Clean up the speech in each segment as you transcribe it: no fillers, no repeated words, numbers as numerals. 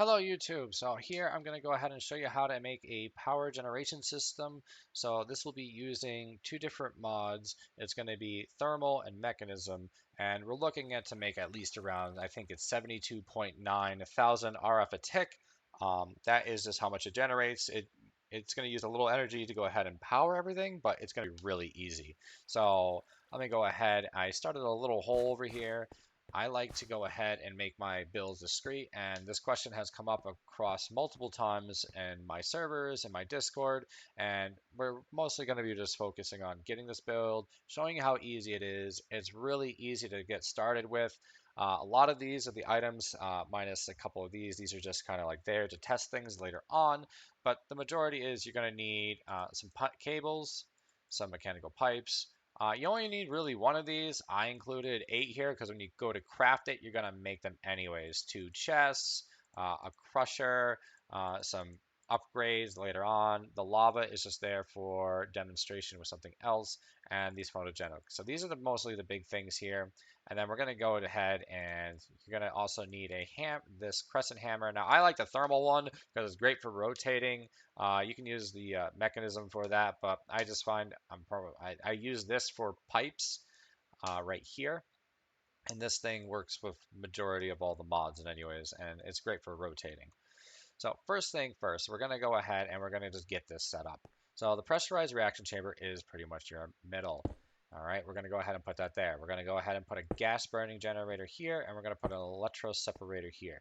Hello YouTube. So here I'm going to go ahead and show you how to make a power generation system. So this will be using two different mods. It's going to be thermal and mechanism, and we're looking at to make at least around, I think it's 72.9 thousand RF a tick. That is just how much it generates. It's going to use a little energy to go ahead and power everything, but it's going to be really easy. So let me go ahead. I started a little hole over here. I like to go ahead and make my builds discrete, and this question has come up across multiple times in my servers, in my Discord, and we're mostly going to be just focusing on getting this build, showing you how easy it is. It's really easy to get started with. A lot of these are the items, minus a couple of these. These are just kind of like there to test things later on, but the majority is you're going to need some cables, some mechanical pipes, you only need really one of these. I included 8 here because when you go to craft it, you're going to make them anyways. 2 chests, a crusher, some upgrades later on. The lava is just there for demonstration with something else, and these photogenic. So these are mostly the big things here. And then we're going to go ahead and you're going to also need this crescent hammer. Now I like the thermal one because it's great for rotating. You can use the mechanism for that, but I just find I use this for pipes right here, and this thing works with majority of all the mods, and it's great for rotating. So first thing first, we're going to go ahead and we're going to just get this set up. So the pressurized reaction chamber is pretty much your middle. All right, we're going to go ahead and put that there. We're going to go ahead and put a gas burning generator here, and we're going to put an electro separator here.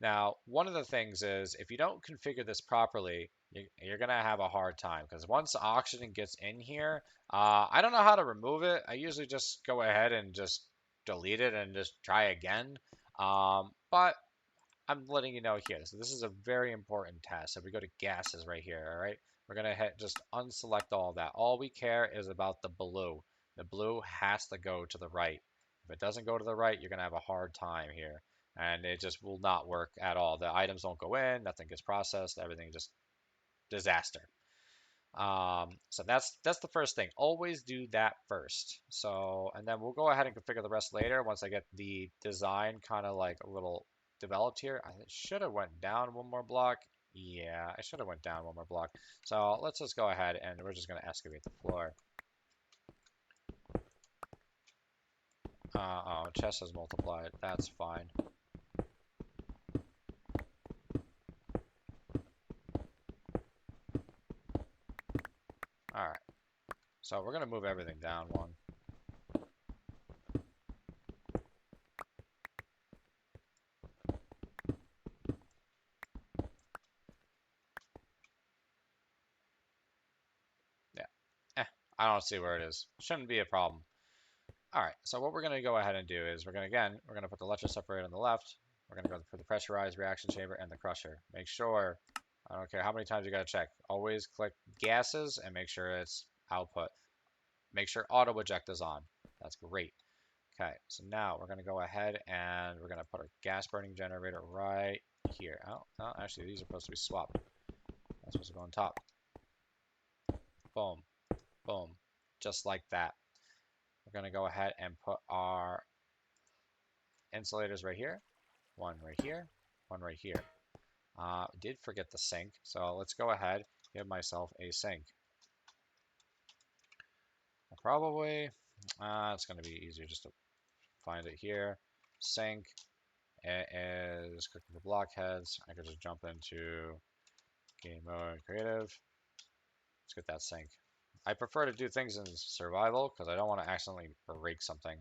Now, one of the things is if you don't configure this properly, you're going to have a hard time because once oxygen gets in here, I don't know how to remove it. I usually just go ahead and just delete it and just try again. But I'm letting you know here. So this is a very important test. So if we go to gases right here, all right, we're going to just unselect all of that. All we care is about the blue. The blue has to go to the right. If it doesn't go to the right, you're going to have a hard time here. And it just will not work at all. The items don't go in, nothing gets processed, everything just disaster. So that's the first thing. Always do that first. So, and then we'll go ahead and configure the rest later once I get the design kind of like a little developed here. I should have went down one more block. Yeah, I should have went down one more block. So let's just go ahead and we're just going to excavate the floor. Oh, chest has multiplied. That's fine. All right. So we're going to move everything down one. Yeah. I don't see where it is. Shouldn't be a problem. All right, so what we're going to go ahead and do is we're going to put the electro separator on the left. We're going to go for the pressurized reaction chamber and the crusher. Make sure, I don't care how many times you got to check, always click gases and make sure it's output. Make sure auto eject is on. That's great. Okay, so now we're going to go ahead and we're going to put a gas burning generator right here. Oh, actually, these are supposed to be swapped. That's supposed to go on top. Boom, boom, just like that. We're going to go ahead and put our insulators right here, one right here, one right here. Did forget the sink, so let's go ahead, give myself a sink. Probably, it's going to be easier just to find it here. Sink, it is cooking for blockheads. I could just jump into game mode creative. Let's get that sink. I prefer to do things in survival because I don't want to accidentally break something.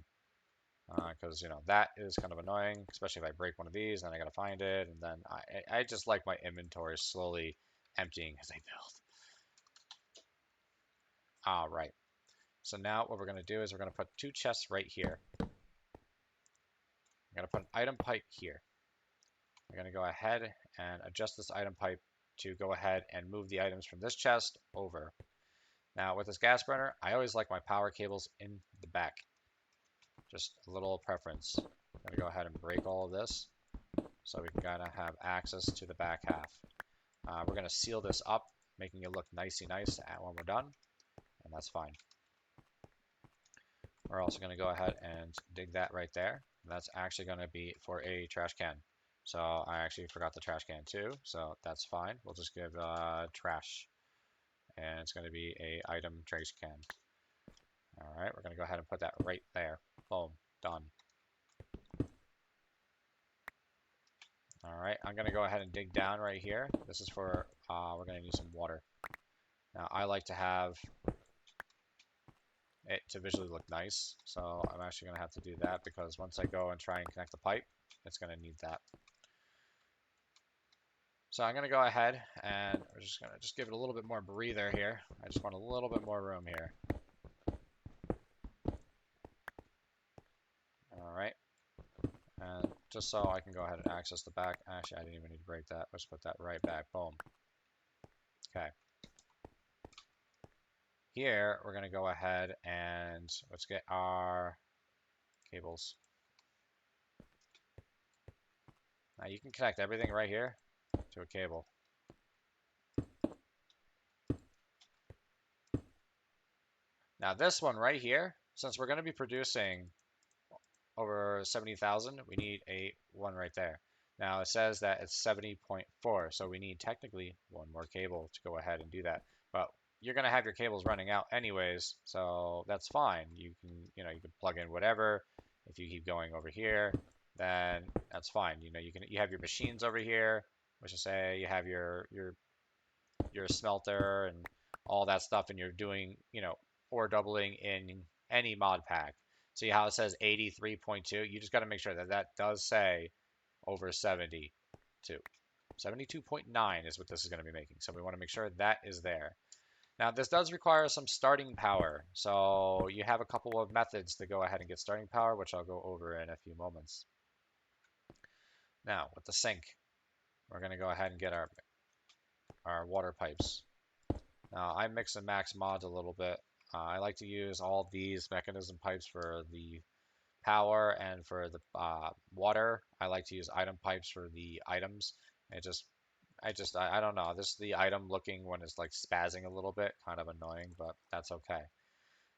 Because that is kind of annoying, especially if I break one of these, then I gotta find it, and then I just like my inventory slowly emptying as I build. All right. So now what we're gonna do is we're gonna put 2 chests right here. I'm gonna put an item pipe here. I'm gonna go ahead and adjust this item pipe to go ahead and move the items from this chest over. Now with this gas burner, I always like my power cables in the back. Just a little preference. I'm gonna go ahead and break all of this so we can kind of have access to the back half. We're going to seal this up, making it look nicey nice when we're done, and that's fine. We're also going to go ahead and dig that right there. That's actually going to be for a trash can. So I actually forgot the trash can too, so that's fine. We'll just give trash, and it's going to be a item trash can. All right, we're going to go ahead and put that right there. Boom, done. All right, I'm going to go ahead and dig down right here. This is for, we're going to need some water. Now, I like to have it to visually look nice, so I'm actually going to have to do that because once I go and try and connect the pipe, it's going to need that. So I'm going to go ahead and we're just going to give it a little bit more breather here. I just want a little bit more room here. All right. And just so I can go ahead and access the back. Actually, I didn't even need to break that. Let's put that right back. Boom. Okay. Here, we're going to go ahead and let's get our cables. Now you can connect everything right here to a cable. Now this one right here, since we're going to be producing over 70,000, we need a one right there. Now it says that it's 70.4, so we need technically one more cable to go ahead and do that. But you're going to have your cables running out anyways, so that's fine. You can, you can plug in whatever. If you keep going over here, then that's fine. You have your machines over here, which is say you have your smelter and all that stuff, and you're doing, ore doubling in any mod pack. See how it says 83.2? You just got to make sure that that does say over 72. 72.9 is what this is going to be making. So we want to make sure that is there. Now this does require some starting power. So you have a couple of methods to go ahead and get starting power, which I'll go over in a few moments. Now with the sink, we're going to go ahead and get our water pipes. Now I mix and max mods a little bit. I like to use all these mechanism pipes for the power, and for the water, I like to use item pipes for the items. I don't know. This is the item looking when it's like spazzing a little bit, kind of annoying, but that's okay.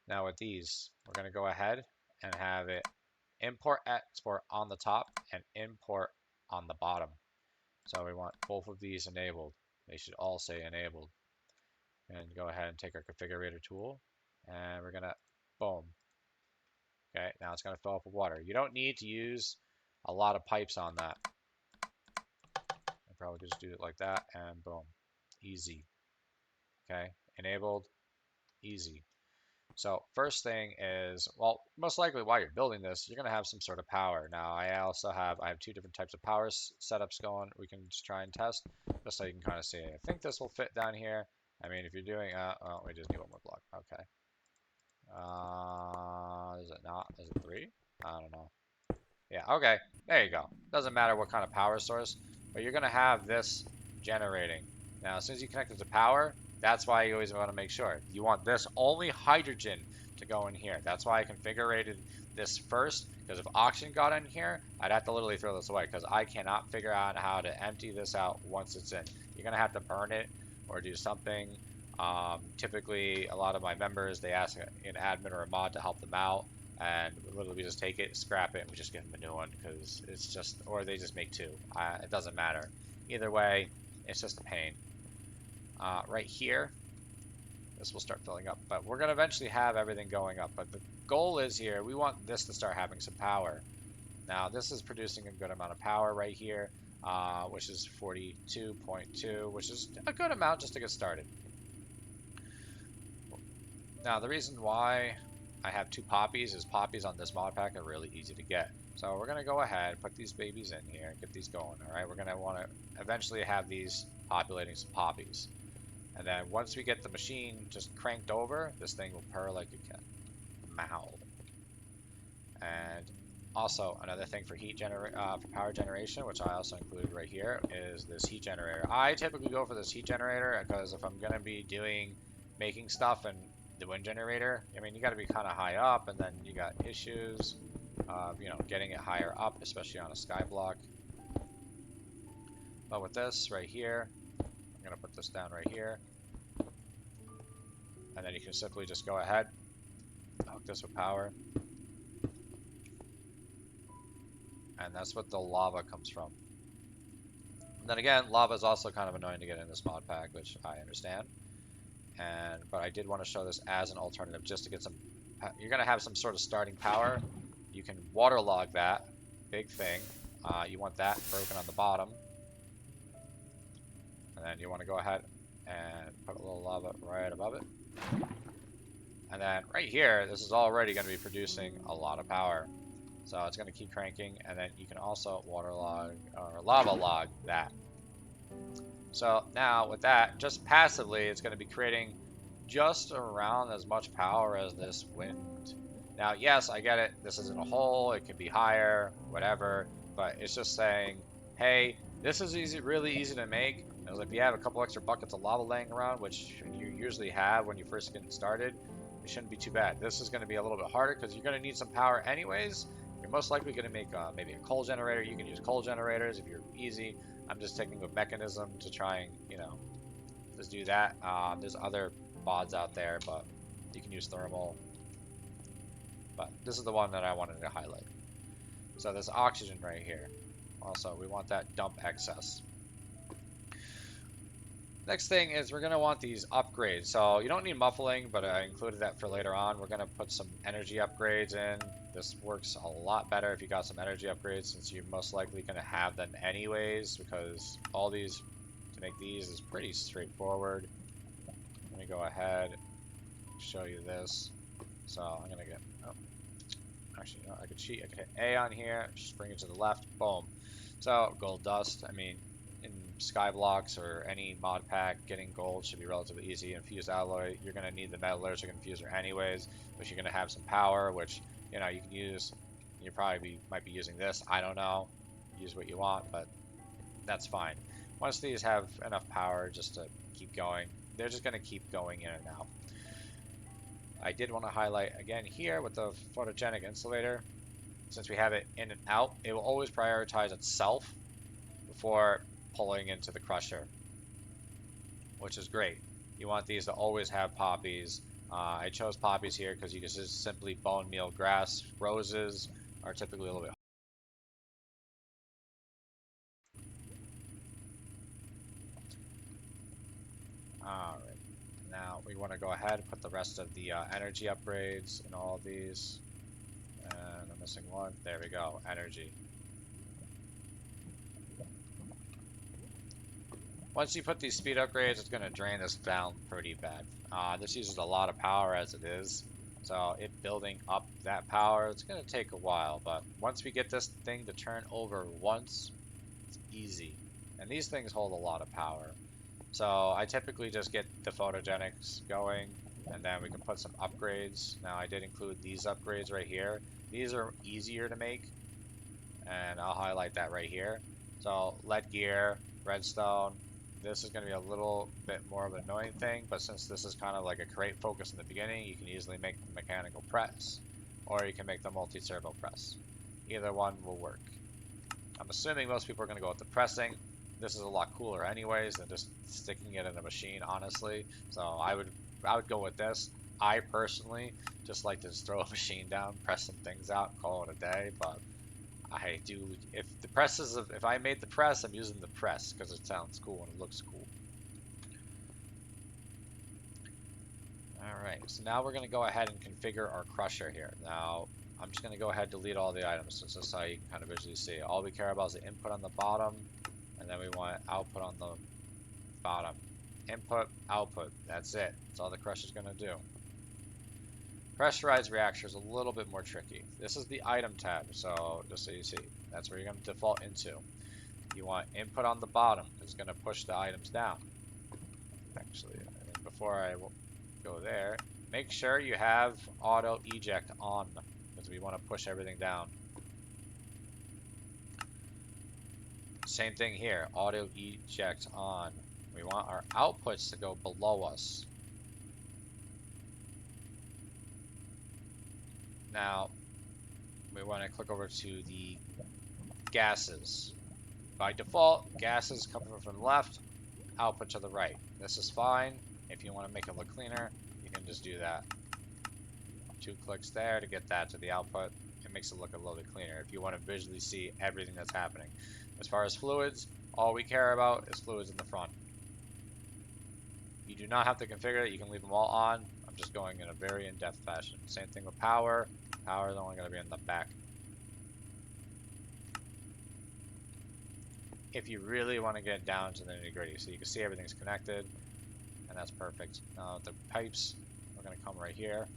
Now with these, we're going to go ahead and have it import export on the top and import on the bottom. So we want both of these enabled. They should all say enabled. And go ahead and take our configurator tool, and we're gonna boom. Okay, now it's gonna fill up with water. You don't need to use a lot of pipes on that. I probably just do it like that, and boom, easy. Okay, enabled, easy. So first thing is, well, most likely while you're building this, you're gonna have some sort of power. Now I have two different types of power setups going. We can just try and test, just so you can kind of see. I think this will fit down here. I mean, if you're doing, oh, we just need one more block. Okay. Is it not? Is it 3? I don't know. Yeah, okay. There you go. Doesn't matter what kind of power source, but you're going to have this generating. Now, as soon as you connect it to power, that's why you always want to make sure. You want this only hydrogen to go in here. That's why I configured this first, because if oxygen got in here, I'd have to literally throw this away, because I cannot figure out how to empty this out once it's in. You're going to have to burn it or do something. Typically, a lot of my members, they ask an admin or a mod to help them out, and literally we just take it, scrap it, and we just give them a new one, because it's just, or they just make two. It doesn't matter. Either way, it's just a pain. Right here, this will start filling up, but we're going to eventually have everything going up. But the goal is here, we want this to start having some power. Now, this is producing a good amount of power right here, which is 42.2, which is a good amount just to get started. Now, the reason why I have 2 poppies is poppies on this mod pack are really easy to get. So we're going to go ahead, put these babies in here, and get these going, alright? We're going to want to eventually have these populating some poppies. And then once we get the machine just cranked over, this thing will purr like a cat. Mow. And also, another thing for for power generation, which I also included right here, is this heat generator. I typically go for this heat generator because if I'm going to be making stuff and the wind generator, I mean, you got to be kind of high up, and then you got issues of, getting it higher up, especially on a sky block. But with this right here, I'm going to put this down right here. And then you can simply just go ahead, hook this with power. And that's what the lava comes from. Then again, lava is also kind of annoying to get in this mod pack, which I understand. But I did want to show this as an alternative just to get some. You're going to have some sort of starting power. You can waterlog that, big thing. You want that broken on the bottom. And then you want to go ahead and put a little lava right above it. And then right here, this is already going to be producing a lot of power. So it's going to keep cranking, and then you can also waterlog or lava log that. So now with that, just passively, it's going to be creating just around as much power as this wind. Now, yes, I get it. This isn't a hole. It can be higher, whatever. But it's just saying, hey, this is easy, really easy to make. As if you have a couple extra buckets of lava laying around, which you usually have when you first get started, it shouldn't be too bad. This is going to be a little bit harder because you're going to need some power anyways. You're most likely going to make maybe a coal generator. You can use coal generators if you're easy. I'm just taking a mechanism to try and, just do that. There's other mods out there, but you can use thermal. But this is the one that I wanted to highlight. So there's oxygen right here. Also, we want that dump excess. Next thing is we're going to want these upgrades. So you don't need muffling, but I included that for later on. We're going to put some energy upgrades in. This works a lot better if you got some energy upgrades, since you're most likely going to have them anyways, because all these, to make these is pretty straightforward. Let me go ahead and show you this. So I'm going to get, actually, I could cheat. I could hit A on here, just bring it to the left, boom. So gold dust, I mean, in Skyblocks or any mod pack, getting gold should be relatively easy. Infused alloy, you're going to need the metallurgic infuser anyways, but you're going to have some power, which, you can use. You probably might be using this. I don't know. Use what you want, but that's fine. Once these have enough power just to keep going, they're just going to keep going in and out. I did want to highlight again here with the photogenic insulator. Since we have it in and out, it will always prioritize itself before pulling into the crusher, which is great. You want these to always have poppies. I chose poppies here because you can just simply bone meal grass. Roses are typically a little bit. Alright, now we want to go ahead and put the rest of the energy upgrades in all of these. And I'm missing one. There we go, energy. Once you put these speed upgrades, it's going to drain this down pretty bad. This uses a lot of power as it is, so it building up that power, it's going to take a while, but once we get this thing to turn over once, it's easy. And these things hold a lot of power. So I typically just get the photogenics going, and then we can put some upgrades. Now I did include these upgrades right here. These are easier to make, and I'll highlight that right here. So lead gear, redstone. This is going to be a little bit more of an annoying thing, but since this is kind of like a crate focus in the beginning, you can easily make the mechanical press, or you can make the multi-servo press. Either one will work. I'm assuming most people are going to go with the pressing. This is a lot cooler anyways than just sticking it in a machine, honestly. So I would go with this. I personally just like to just throw a machine down, press some things out, call it a day, but I do, if I made the press, I'm using the press because it sounds cool and it looks cool. Alright, so now we're going to go ahead and configure our crusher here. Now, I'm just going to go ahead and delete all the items, so this is how you can kind of visually see. All we care about is the input on the bottom, and then we want output on the bottom. Input, output, that's it. That's all the crusher's going to do. Pressurized reactor is a little bit more tricky. This is the item tab, so just so you see, that's where you're going to default into. You want input on the bottom. It's going to push the items down. Actually, before I go there, make sure you have auto eject on, because we want to push everything down. Same thing here, auto eject on. We want our outputs to go below us. Now, we want to click over to the gases. By default, gases coming from the left, output to the right. This is fine. If you want to make it look cleaner, you can just do that. 2 clicks there to get that to the output. It makes it look a little bit cleaner if you want to visually see everything that's happening. As far as fluids, All we care about is fluids in the front. You do not have to configure it. You can leave them all on. I'm just going in a very in-depth fashion. Same thing with power. Power is only going to be in the back. If you really want to get down to the nitty-gritty, so you can see everything's connected, and that's perfect. Now the pipes, we're going to come right here.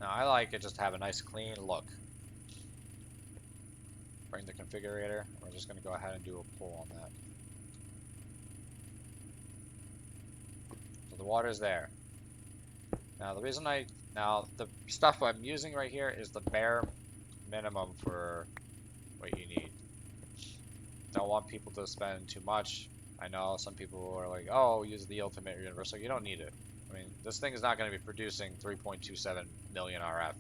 Now I like it just to have a nice clean look. Bring the configurator. We're just going to go ahead and do a pull on that. So the water's there. Now the reason the stuff I'm using right here is the bare minimum for what you need. Don't want people to spend too much. I know some people are like, oh, use the ultimate universal. You don't need it. I mean, this thing is not going to be producing 3.27 million RF.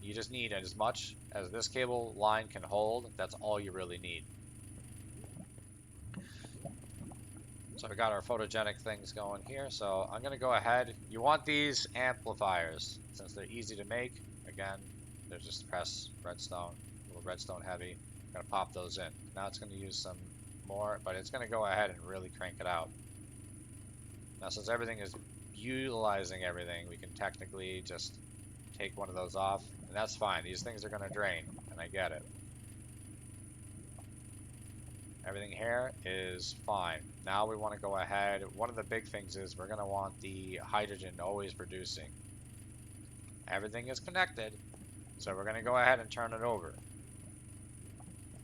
You just need as much as this cable line can hold. That's all you really need. So we got our photogenic things going here. So I'm going to go ahead. You want these amplifiers since they're easy to make. Again, they're just pressed redstone, a little redstone heavy. I'm going to pop those in. Now it's going to use some more, but it's going to go ahead and really crank it out. Now since everything is utilizing everything, we can technically just take one of those off, and that's fine. These things are going to drain, and I get it. Everything here is fine. Now we want to go ahead. One of the big things is we're going to want the hydrogen always producing. Everything is connected, so we're going to go ahead and turn it over.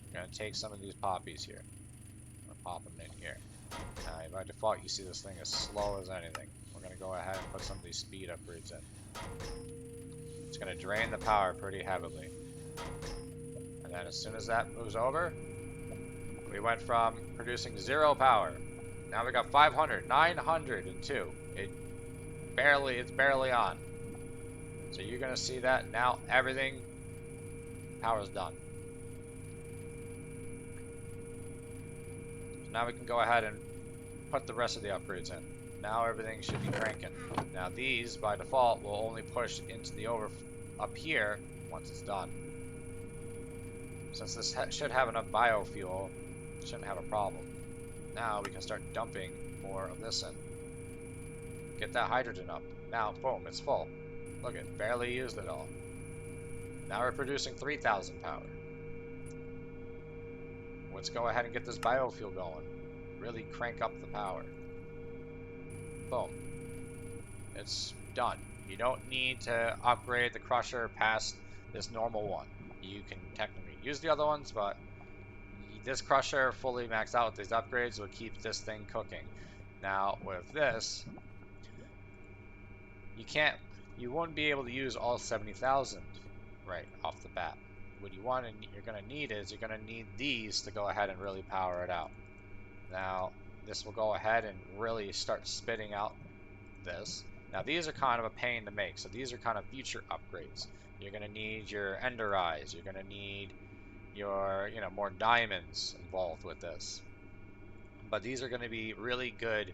We're going to take some of these poppies here. We'll pop them in here. Now, by default, you see this thing as slow as anything. We're going to go ahead and put some of these speed upgrades in. It's going to drain the power pretty heavily. And then as soon as that moves over, we went from producing 0 power. Now we got 500, 902. It's barely on. So you're going to see that now everything, power's done. So now we can go ahead and put the rest of the upgrades in. Now everything should be cranking. Now these, by default, will only push into the up here once it's done. Since this should have enough biofuel, it shouldn't have a problem. Now we can start dumping more of this in. Get that hydrogen up. Now, boom, it's full. Look, it barely used it all. Now we're producing 3,000 power. Let's go ahead and get this biofuel going. Really crank up the power. Boom. It's done. You don't need to upgrade the crusher past this normal one. You can technically use the other ones, but this crusher fully maxed out with these upgrades will keep this thing cooking. Now with this, you won't be able to use all 70,000 right off the bat. What you're going to need these to go ahead and really power it out. Now this will go ahead and really start spitting out this. Now these are kind of a pain to make, so these are kind of future upgrades. You're going to need your ender eyes. You're going to need your, more diamonds involved with this. But these are going to be really good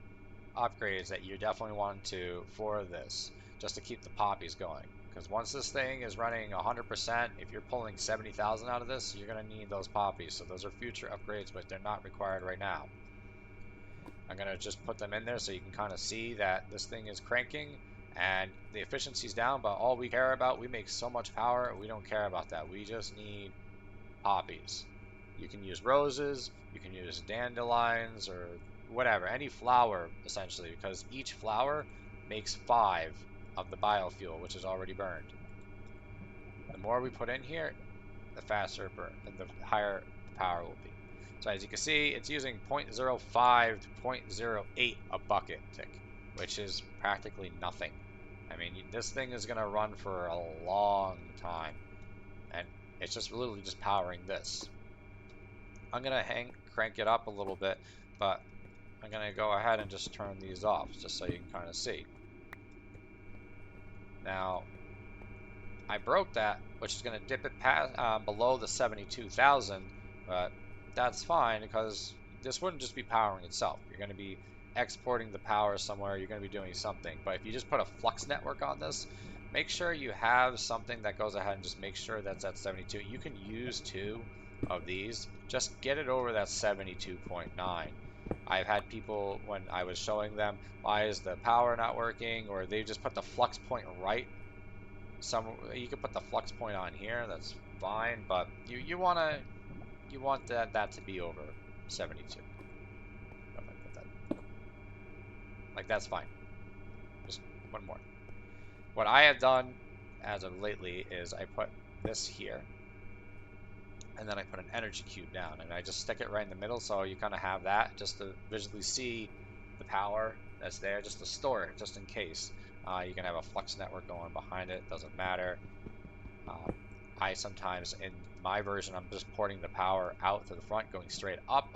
upgrades that you definitely want for this, just to keep the poppies going. Because once this thing is running 100%, if you're pulling 70,000 out of this, you're going to need those poppies. So those are future upgrades, but they're not required right now. I'm going to just put them in there so you can kind of see that this thing is cranking and the efficiency's down, but all we care about, we make so much power, we don't care about that. We just need poppies. You can use roses, you can use dandelions, or whatever, any flower essentially, because each flower makes 5 of the biofuel, which is already burned. The more we put in here, the faster it burns, and the higher the power will be. So as you can see, it's using 0.05 to 0.08 a bucket tick, which is practically nothing. I mean, this thing is going to run for a long time, and it's just literally just powering this. I'm going to crank it up a little bit, but I'm going to go ahead and just turn these off, just so you can kind of see. Now, I broke that, which is going to dip it past below the 72,000, but that's fine because this wouldn't just be powering itself. You're going to be exporting the power somewhere. You're going to be doing something. But if you just put a flux network on this, make sure you have something that goes ahead and just make sure that's at 72. You can use 2, of these, just get it over that 72.9. I've had people, when I was showing them, why is the power not working, or they just put the flux point right. You can put the flux point on here, that's fine, but you want that to be over 72. Like, that's fine. Just one more. What I have done as of lately is I put this here, and then I put an energy cube down, and I just stick it right in the middle, so you kind of have that just to visually see the power that's there, just to store it, just in case. You can have a flux network going behind it, doesn't matter. I sometimes, in my version, I'm just porting the power out to the front, going straight up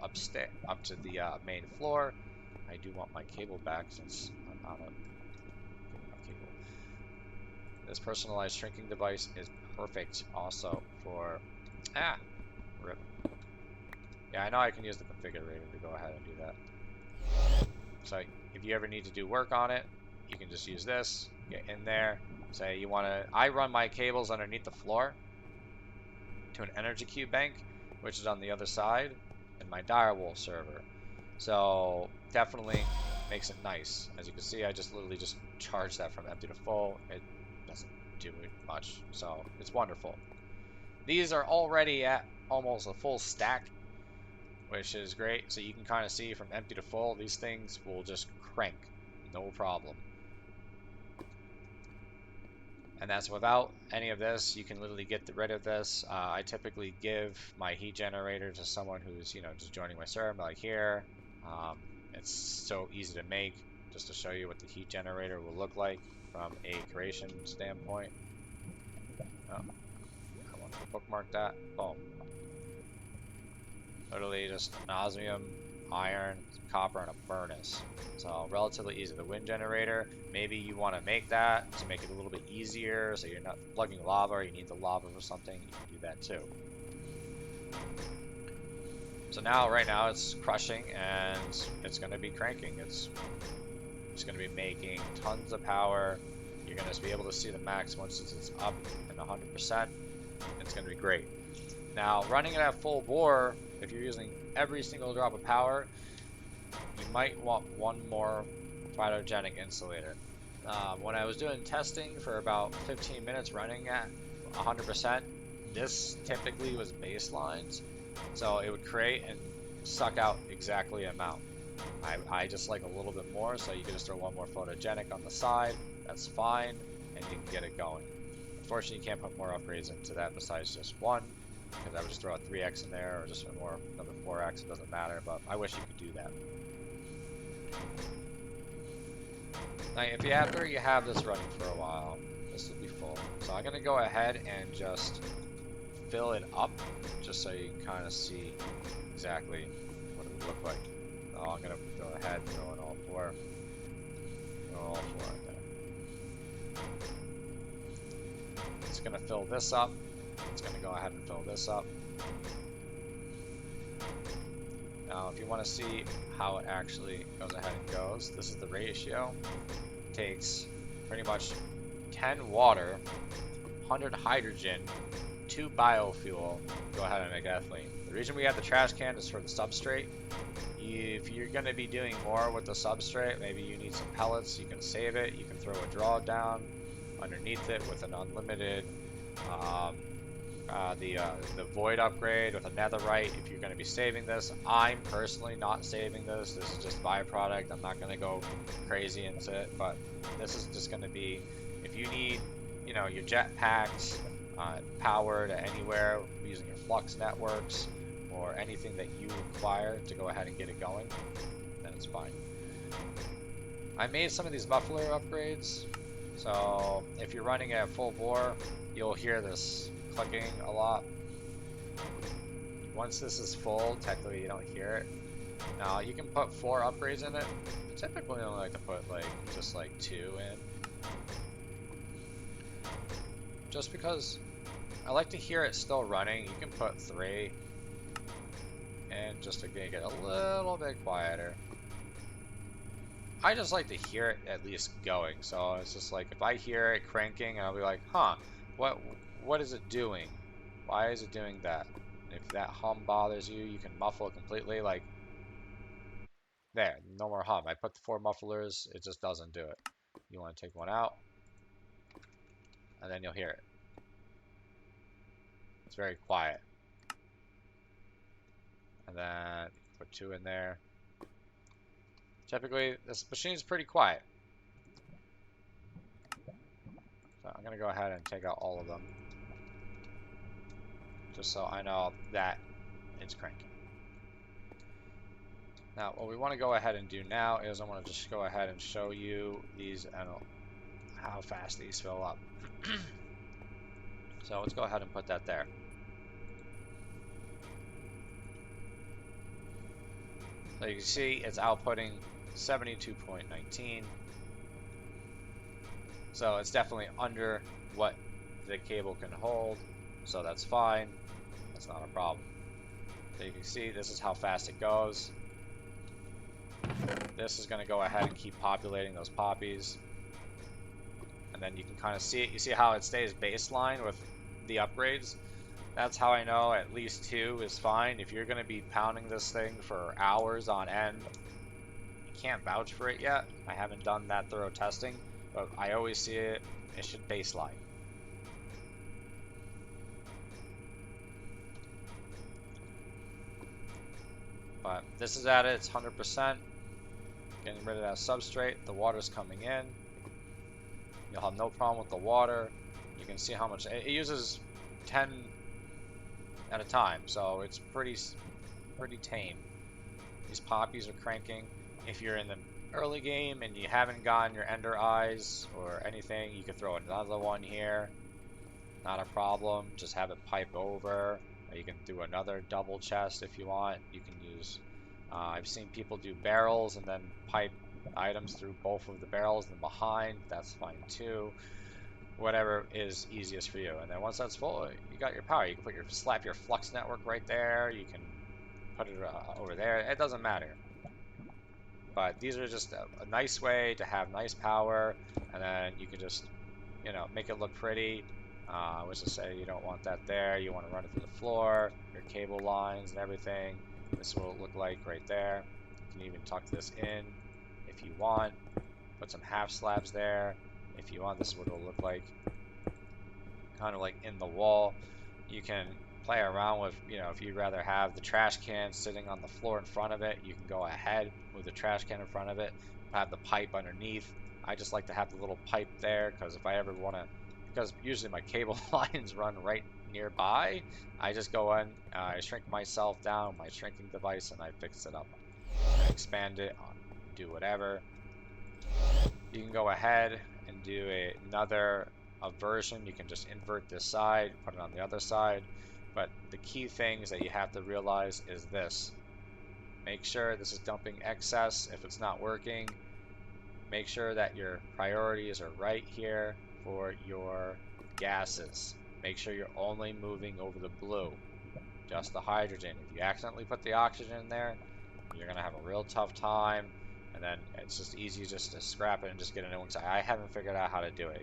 to the main floor. I do want my cable back since I'm out of cable. This personalized shrinking device is perfect also for rip. Yeah, I know I can use the configurator to go ahead and do that. So if you ever need to do work on it, you can just use this, get in there, say you want to, I run my cables underneath the floor to an energy cube bank, which is on the other side, in my Direwolf server. So definitely makes it nice. As you can see, I just literally just charge that from empty to full. It doesn't do it much, so it's wonderful. These are already at almost a full stack, which is great. So you can kind of see from empty to full, these things will just crank, no problem. And that's without any of this. You can literally get rid of this. I typically give my heat generator to someone who's, just joining my server, like here. It's so easy to make, just to show you what the heat generator will look like from a creation standpoint. Oh, I want to bookmark that. Boom. Literally just an osmium, iron, copper, and a furnace. So relatively easy. The wind generator, maybe you want to make that to make it a little bit easier, so you're not plugging lava, or you need the lava for something, you can do that too. So now, right now, it's crushing, and it's going to be cranking. It's going to be making tons of power. You're going to be able to see the max once it's up and 100%. It's going to be great. Now, running it at full bore, if you're using every single drop of power, you might want one more photogenic insulator. When I was doing testing for about 15 minutes running at 100%, this typically was baselines, so it would create and suck out exactly an amount. I just like a little bit more, so you can just throw one more photogenic on the side, that's fine, and you can get it going. Unfortunately, you can't put more upgrades into that besides just one, because I would just throw a 3x in there, or just another 4x, it doesn't matter, but I wish you could do that. Now, if after you have this running for a while, this will be full. So I'm going to go ahead and just fill it up, just so you can kind of see exactly what it would look like. So I'm going to go ahead and throw in all four. Throw all four in there. It's going to fill this up. It's going to go ahead and fill this up. Now, if you want to see how it actually goes ahead and goes, this is the ratio. It takes pretty much 10 water, 100 hydrogen, 2 biofuel, go ahead and make ethylene. The reason we have the trash can is for the substrate. If you're going to be doing more with the substrate, maybe you need some pellets, you can save it. You can throw a drawdown underneath it with an unlimited the void upgrade with a netherite. If you're going to be saving this, I'm personally not saving this. This is just byproduct. I'm not going to go crazy into it, but this is just going to be, if you need, your jetpacks power to anywhere using your flux networks or anything that you require to go ahead and get it going, then it's fine. I made some of these muffler upgrades, so if you're running at full bore, you'll hear this clicking a lot. Once this is full, technically you don't hear it. Now you can put 4 upgrades in it. I typically only like to put just 2 in, just because I like to hear it still running. You can put 3 in just to get it a little bit quieter. I just like to hear it at least going, so it's just like if I hear it cranking, I'll be like, huh, what is it doing? Why is it doing that? If that hum bothers you, you can muffle it completely. Like, there, no more hum. I put the 4 mufflers, it just doesn't do it. You want to take one out, and then you'll hear it. It's very quiet. And then put 2 in there. Typically, this machine is pretty quiet. So I'm going to go ahead and take out all of them, just so I know that it's cranking. Now, what we want to go ahead and do now is I want to just go ahead and show you these and how fast these fill up. So let's go ahead and put that there. So you can see it's outputting 72.19. So it's definitely under what the cable can hold. So that's fine. That's not a problem. So you can see this is how fast it goes. This is going to go ahead and keep populating those poppies. And then you can kind of see it. You see how it stays baseline with the upgrades? That's how I know at least 2 is fine. If you're going to be pounding this thing for hours on end, I can't vouch for it yet. I haven't done that thorough testing, but I always see it should baseline. But this is at its 100%. Getting rid of that substrate. The water's coming in. You'll have no problem with the water. You can see how much it uses. 10 at a time, so it's pretty tame. These poppies are cranking. If you're in the early game and you haven't gotten your ender eyes or anything, you could throw another one here. Not a problem. Just have it pipe over. You can do another double chest if you want. You can use. I've seen people do barrels and then pipe items through both of the barrels and behind. That's fine too. Whatever is easiest for you. And then once that's full, you got your power. You can slap your flux network right there. You can put it over there. It doesn't matter. But these are just a nice way to have nice power, and then you can just, make it look pretty. Which is say you don't want that there. You want to run it through the floor, your cable lines and everything. This is what it look like right there. You can even tuck this in if you want. Put some half slabs there. If you want, this is what it'll look like, kind of like in the wall. You can play around with, if you'd rather have the trash can sitting on the floor in front of it, you can go ahead with the trash can in front of it, have the pipe underneath. I just like to have the little pipe there, because if I ever want to, because usually my cable lines run right nearby, I just go in, I shrink myself down with my shrinking device, and I fix it up. I expand it, do whatever. You can go ahead and do another version. You can just invert this side, put it on the other side. But the key things that you have to realize is this. Make sure this is dumping excess. If it's not working, make sure that your priorities are right here for your gases. Make sure you're only moving over the blue, just the hydrogen. If you accidentally put the oxygen in there, you're going to have a real tough time. And then it's just easy just to scrap it and just get a new one. I haven't figured out how to do it.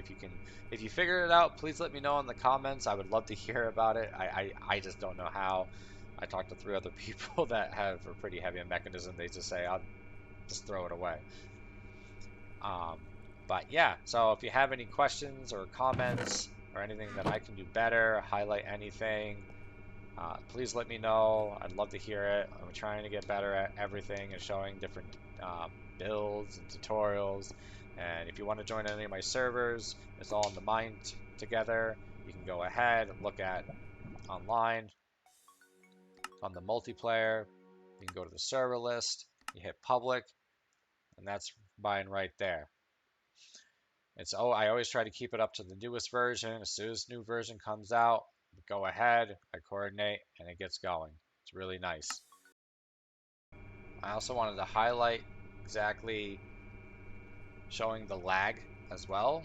If you figure it out, please let me know in the comments. I would love to hear about it. I just don't know how. I talked to 3 other people that are pretty heavy on Mekanism. They just say, I'll just throw it away. But yeah, so if you have any questions or comments or anything that I can do better, highlight anything, please let me know. I'd love to hear it. I'm trying to get better at everything and showing different builds and tutorials. And if you want to join any of my servers, it's all in the Mind together. You can go ahead and look at online on the multiplayer. You can go to the server list, you hit public, and that's mine right there. I always try to keep it up to the newest version. As soon as new version comes out, go ahead, I coordinate, and it gets going. It's really nice. I also wanted to highlight exactly showing the lag as well.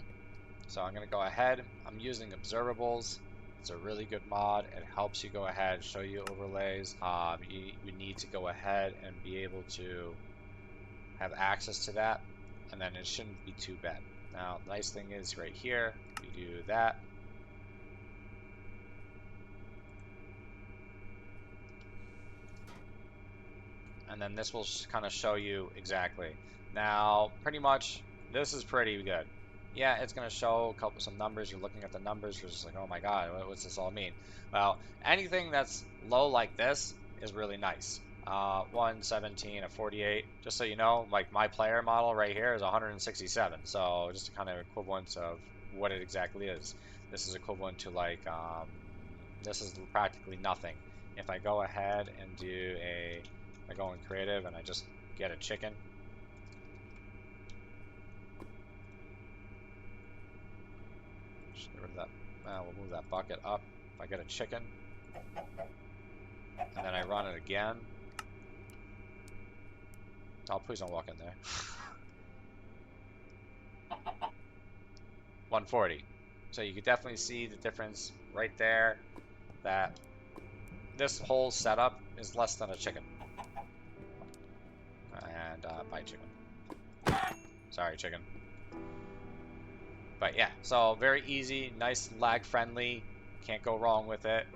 So I'm going to go ahead. I'm using Observables. It's a really good mod. It helps you go ahead, show you overlays. You need to go ahead and be able to have access to that, and then it shouldn't be too bad. Now, the nice thing is right here, you do that. And then this will kind of show you exactly. Now, pretty much, this is pretty good. Yeah, it's going to show some numbers. You're looking at the numbers. You're just like, oh my God, what's this all mean? Well, anything that's low like this is really nice. 117, a 48. Just so you know, like my player model right here is 167. So just kind of equivalent of what it exactly is. This is equivalent to like, this is practically nothing. If I go ahead and I go in creative and I just get a chicken. Just get rid of that. We'll move that bucket up. If I get a chicken, and then I run it again. Oh, please don't walk in there. 140. So you could definitely see the difference right there, that this whole setup is less than a chicken. And bye chicken. Sorry chicken. But yeah, so very easy, nice lag friendly, can't go wrong with it.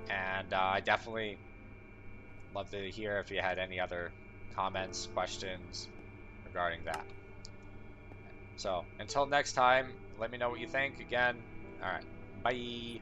And I definitely love to hear if you had any other comments, questions regarding that. So until next time, let me know what you think. Again, all right, bye.